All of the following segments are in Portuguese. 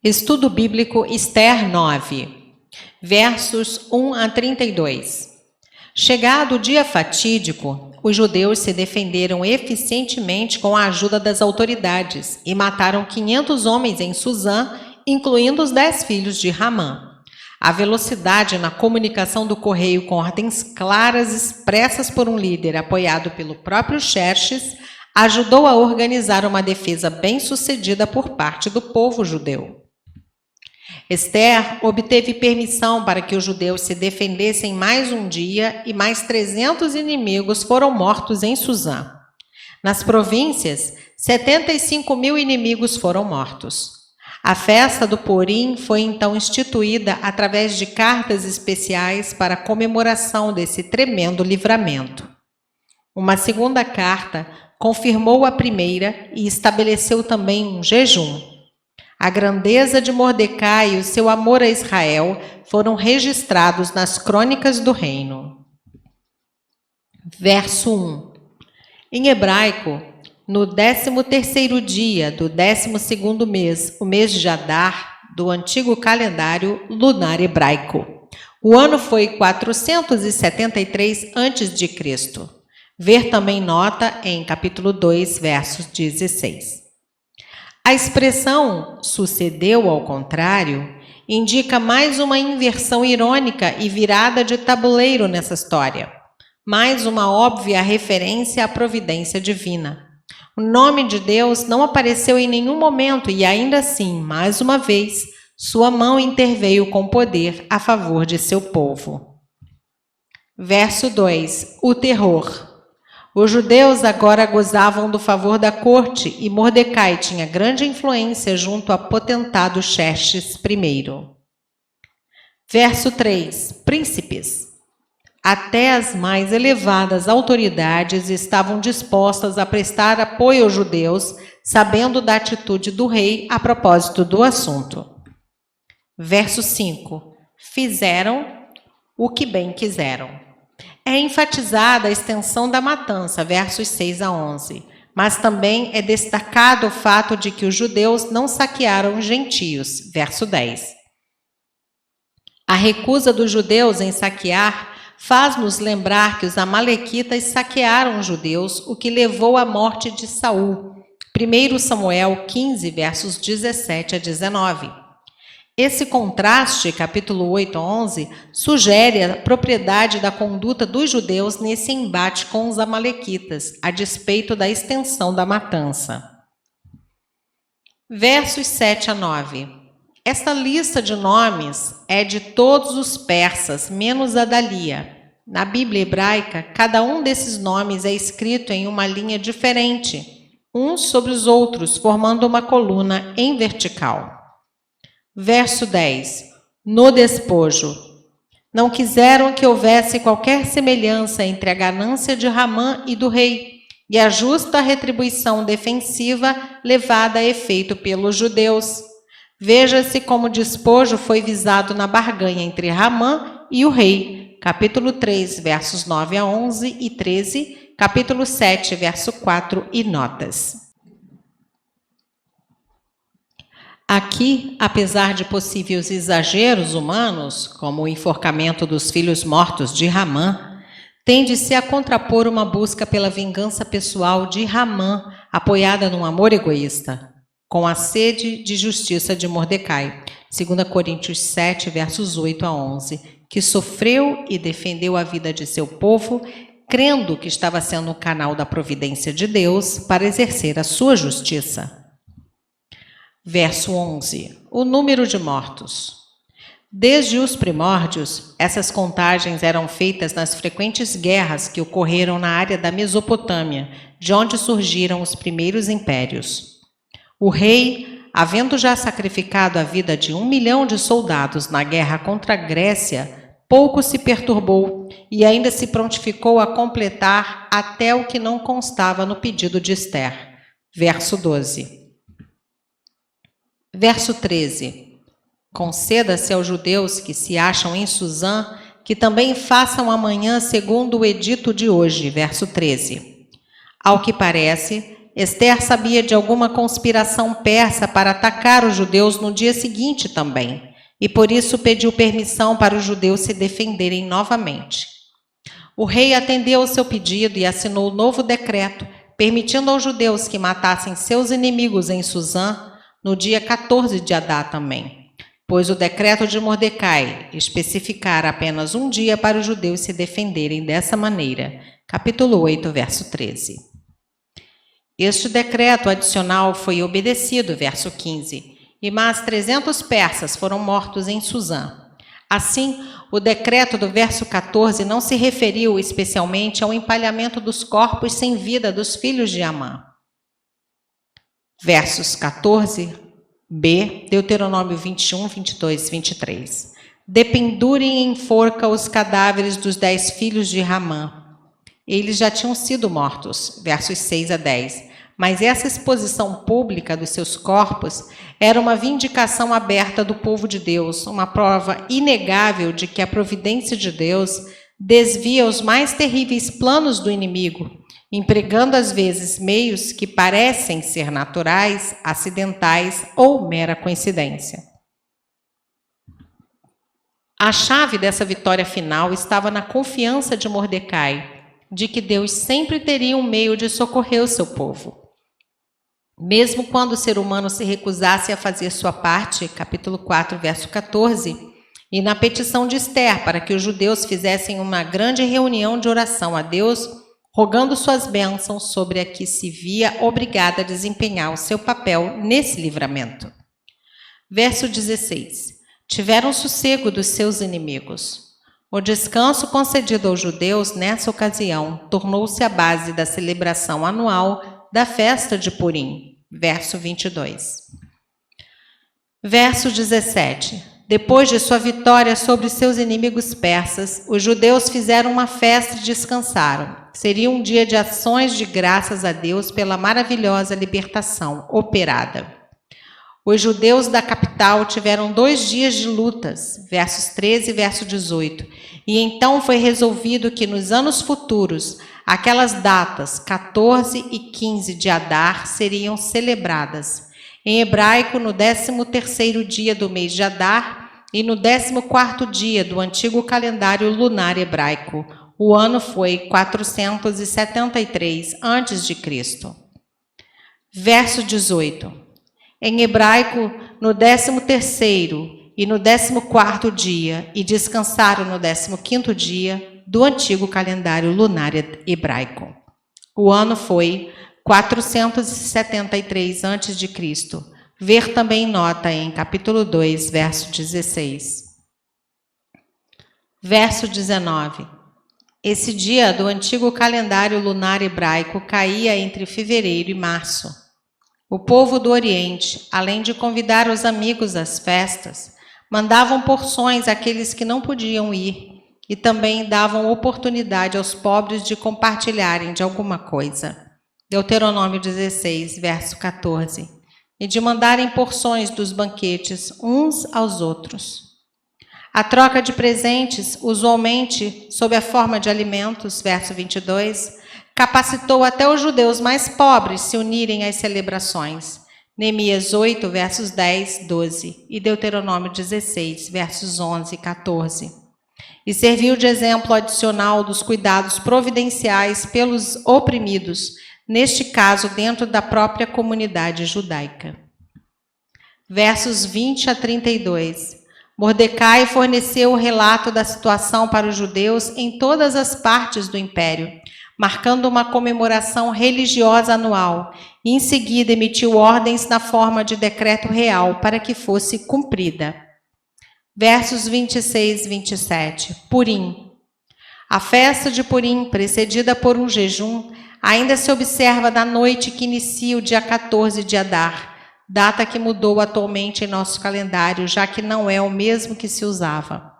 Estudo Bíblico Ester 9, versos 1 a 32. Chegado o dia fatídico, os judeus se defenderam eficientemente com a ajuda das autoridades e mataram 500 homens em Suzã, incluindo os 10 filhos de Ramã. A velocidade na comunicação do correio com ordens claras expressas por um líder apoiado pelo próprio Xerxes ajudou a organizar uma defesa bem-sucedida por parte do povo judeu. Ester obteve permissão para que os judeus se defendessem mais um dia e mais 300 inimigos foram mortos em Suzã. Nas províncias, 75.000 inimigos foram mortos. A festa do Purim foi então instituída através de cartas especiais para a comemoração desse tremendo livramento. Uma segunda carta confirmou a primeira e estabeleceu também um jejum. A grandeza de Mordecai e o seu amor a Israel foram registrados nas crônicas do reino. Verso 1. Em hebraico, no 13º dia do 12º mês, o mês de Adar, do antigo calendário lunar hebraico. O ano foi 473 a.C. Ver também nota em capítulo 2, versos 16. A expressão sucedeu ao contrário indica mais uma inversão irônica e virada de tabuleiro nessa história, mais uma óbvia referência à providência divina. O nome de Deus não apareceu em nenhum momento e ainda assim, mais uma vez, sua mão interveio com poder a favor de seu povo. Verso 2. O terror. Os judeus agora gozavam do favor da corte e Mordecai tinha grande influência junto a potentado Xerxes I. Verso 3. Príncipes. Até as mais elevadas autoridades estavam dispostas a prestar apoio aos judeus, sabendo da atitude do rei a propósito do assunto. Verso 5. Fizeram o que bem quiseram. É enfatizada a extensão da matança, versos 6 a 11, mas também é destacado o fato de que os judeus não saquearam os gentios, verso 10. A recusa dos judeus em saquear faz-nos lembrar que os amalequitas saquearam os judeus, o que levou à morte de Saul. 1 Samuel 15, versos 17 a 19. Esse contraste, capítulo 8 a 11, sugere a propriedade da conduta dos judeus nesse embate com os amalequitas, a despeito da extensão da matança. Versos 7 a 9. Esta lista de nomes é de todos os persas, menos Adalia. Na Bíblia hebraica, cada um desses nomes é escrito em uma linha diferente, uns sobre os outros, formando uma coluna em vertical. Verso 10. No despojo. Não quiseram que houvesse qualquer semelhança entre a ganância de Ramã e do rei, e a justa retribuição defensiva levada a efeito pelos judeus. Veja-se como o despojo foi visado na barganha entre Ramã e o rei. Capítulo 3, versos 9 a 11 e 13, capítulo 7, verso 4 e notas. Aqui, apesar de possíveis exageros humanos, como o enforcamento dos filhos mortos de Ramã, tende-se a contrapor uma busca pela vingança pessoal de Ramã, apoiada num amor egoísta, com a sede de justiça de Mordecai, 2 Coríntios 7, versos 8 a 11, que sofreu e defendeu a vida de seu povo, crendo que estava sendo um canal da providência de Deus para exercer a sua justiça. Verso 11. O número de mortos. Desde os primórdios, essas contagens eram feitas nas frequentes guerras que ocorreram na área da Mesopotâmia, de onde surgiram os primeiros impérios. O rei, havendo já sacrificado a vida de 1 milhão de soldados na guerra contra a Grécia, pouco se perturbou e ainda se prontificou a completar até o que não constava no pedido de Ester. Verso 12. Verso 13. Conceda-se aos judeus que se acham em Suzã, que também façam amanhã segundo o edito de hoje. Verso 13. Ao que parece, Esther sabia de alguma conspiração persa para atacar os judeus no dia seguinte também, e por isso pediu permissão para os judeus se defenderem novamente. O rei atendeu ao seu pedido e assinou um novo decreto, permitindo aos judeus que matassem seus inimigos em Suzã no dia 14 de Adar também, pois o decreto de Mordecai especificara apenas um dia para os judeus se defenderem dessa maneira. Capítulo 8, verso 13. Este decreto adicional foi obedecido, verso 15, e mais 300 persas foram mortos em Suzã. Assim, o decreto do verso 14 não se referiu especialmente ao empalhamento dos corpos sem vida dos filhos de Amã. Versos 14b, Deuteronômio 21, 22 e 23. Dependurem em forca os cadáveres dos 10 filhos de Ramã. Eles já tinham sido mortos, versos 6 a 10. Mas essa exposição pública dos seus corpos era uma vindicação aberta do povo de Deus, uma prova inegável de que a providência de Deus desvia os mais terríveis planos do inimigo, empregando às vezes meios que parecem ser naturais, acidentais ou mera coincidência. A chave dessa vitória final estava na confiança de Mordecai, de que Deus sempre teria um meio de socorrer o seu povo. Mesmo quando o ser humano se recusasse a fazer sua parte, capítulo 4, verso 14, e na petição de Esther para que os judeus fizessem uma grande reunião de oração a Deus, rogando suas bênçãos sobre a que se via obrigada a desempenhar o seu papel nesse livramento. Verso 16. Tiveram sossego dos seus inimigos. O descanso concedido aos judeus nessa ocasião tornou-se a base da celebração anual da festa de Purim. Verso 22. Verso 17. Depois de sua vitória sobre seus inimigos persas, os judeus fizeram uma festa e descansaram. Seria um dia de ações de graças a Deus pela maravilhosa libertação operada. Os judeus da capital tiveram 2 dias de lutas, versos 13 e verso 18, e então foi resolvido que nos anos futuros, aquelas datas, 14 e 15 de Adar, seriam celebradas. Em hebraico, no 13º dia do mês de Adar e no 14º dia do antigo calendário lunar hebraico. O ano foi 473 a.C. Verso 18. Em hebraico, no 13º e no 14º dia, e descansaram no 15º dia do antigo calendário lunar hebraico. O ano foi 473 a.C. Ver também nota em capítulo 2, verso 16. Verso 19. Esse dia do antigo calendário lunar hebraico caía entre fevereiro e março. O povo do Oriente, além de convidar os amigos às festas, mandavam porções àqueles que não podiam ir e também davam oportunidade aos pobres de compartilharem de alguma coisa. Deuteronômio 16, verso 14. E de mandarem porções dos banquetes uns aos outros. A troca de presentes, usualmente sob a forma de alimentos, verso 22, capacitou até os judeus mais pobres se unirem às celebrações. Neemias 8, versos 10, 12 e Deuteronômio 16, versos 11 e 14. E serviu de exemplo adicional dos cuidados providenciais pelos oprimidos, neste caso dentro da própria comunidade judaica. Versos 20 a 32. Mordecai forneceu o relato da situação para os judeus em todas as partes do império, marcando uma comemoração religiosa anual, e em seguida emitiu ordens na forma de decreto real para que fosse cumprida. Versos 26 e 27. Purim. A festa de Purim, precedida por um jejum, ainda se observa da noite que inicia o dia 14 de Adar, data que mudou atualmente em nosso calendário, já que não é o mesmo que se usava.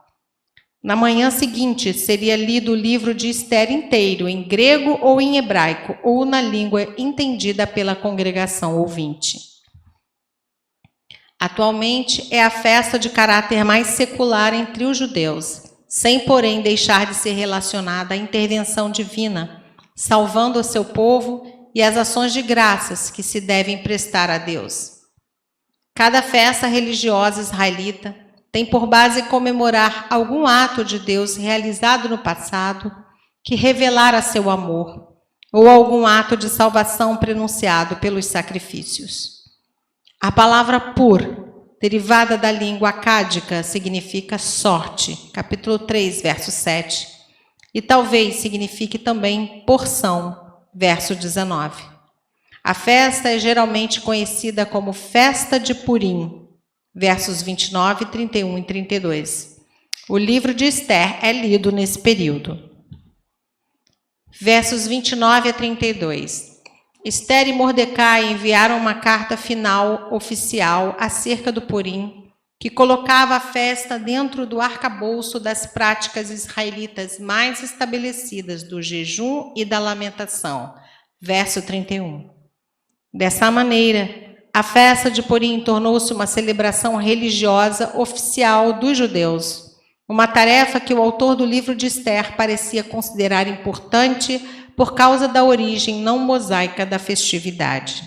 Na manhã seguinte, seria lido o livro de Esther inteiro, em grego ou em hebraico, ou na língua entendida pela congregação ouvinte. Atualmente, é a festa de caráter mais secular entre os judeus, sem, porém, deixar de ser relacionada à intervenção divina, salvando o seu povo e as ações de graças que se devem prestar a Deus. Cada festa religiosa israelita tem por base comemorar algum ato de Deus realizado no passado que revelara seu amor, ou algum ato de salvação prenunciado pelos sacrifícios. A palavra pur, derivada da língua acádica, significa sorte, capítulo 3, verso 7, e talvez signifique também porção, verso 19. A festa é geralmente conhecida como Festa de Purim, versos 29, 31 e 32. O livro de Esther é lido nesse período. Versos 29 a 32. Esther e Mordecai enviaram uma carta final oficial acerca do Purim, que colocava a festa dentro do arcabouço das práticas israelitas mais estabelecidas do jejum e da lamentação. Verso 31. Dessa maneira, a festa de Purim tornou-se uma celebração religiosa oficial dos judeus, uma tarefa que o autor do livro de Esther parecia considerar importante por causa da origem não mosaica da festividade.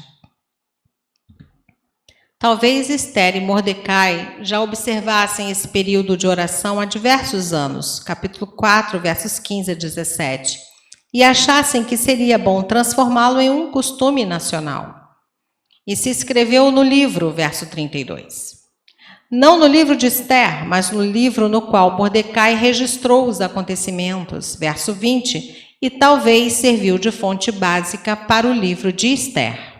Talvez Esther e Mordecai já observassem esse período de oração há diversos anos, capítulo 4, versos 15 a 17, e achassem que seria bom transformá-lo em um costume nacional. E se escreveu no livro, verso 32. Não no livro de Esther, mas no livro no qual Mordecai registrou os acontecimentos, verso 20, e talvez serviu de fonte básica para o livro de Esther.